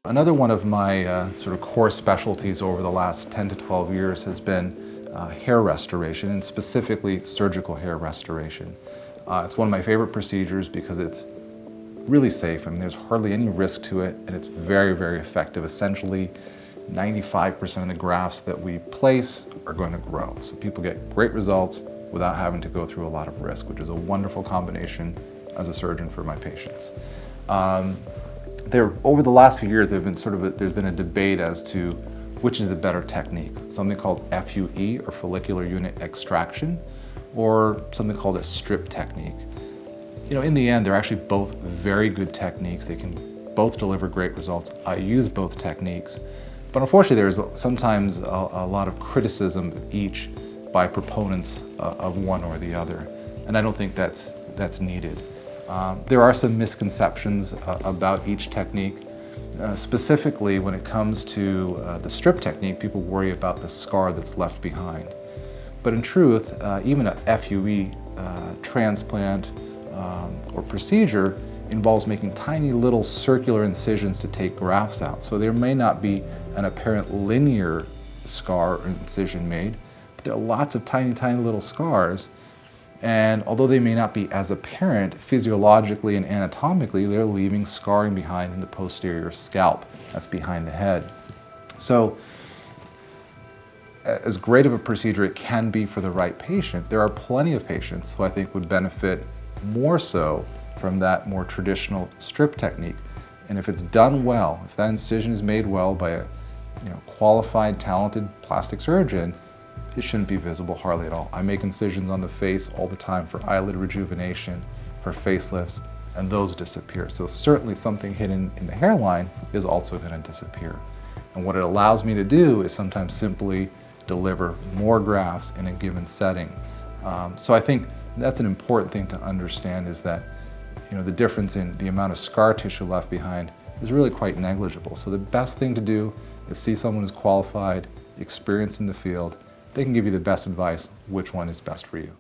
Another one of my sort of core specialties over the last 10 to 12 years has been hair restoration, and specifically surgical hair restoration. It's one of my favorite procedures because it's really safe. I mean, there's hardly any risk to it, and it's very, very effective. Essentially, 95% of the grafts that we place are going to grow. So people get great results without having to go through a lot of risk, which is a wonderful combination as a surgeon for my patients. Over the last few years, there's been a debate as to which is the better technique, something called FUE, or follicular unit extraction, or something called a strip technique. You know, in the end, they're actually both very good techniques. They can both deliver great results. I use both techniques, but unfortunately, there's sometimes a lot of criticism of each by proponents of one or the other, and I don't think that's needed. There are some misconceptions about each technique. Specifically, when it comes to the strip technique, people worry about the scar that's left behind. But in truth, even a FUE transplant or procedure involves making tiny little circular incisions to take grafts out. So there may not be an apparent linear scar or incision made, but there are lots of tiny, tiny little scars. And although they may not be as apparent, physiologically and anatomically, they're leaving scarring behind in the posterior scalp. That's behind the head. So, as great of a procedure it can be for the right patient, there are plenty of patients who I think would benefit more so from that more traditional strip technique. And if it's done well, if that incision is made well by a qualified, talented plastic surgeon, it shouldn't be visible hardly at all. I make incisions on the face all the time for eyelid rejuvenation, for facelifts, and those disappear. So certainly something hidden in the hairline is also going to disappear. And what it allows me to do is sometimes simply deliver more grafts in a given setting. So I think that's an important thing to understand, is that the difference in the amount of scar tissue left behind is really quite negligible. So the best thing to do is see someone who's qualified, experienced in the field. They can give you the best advice which one is best for you.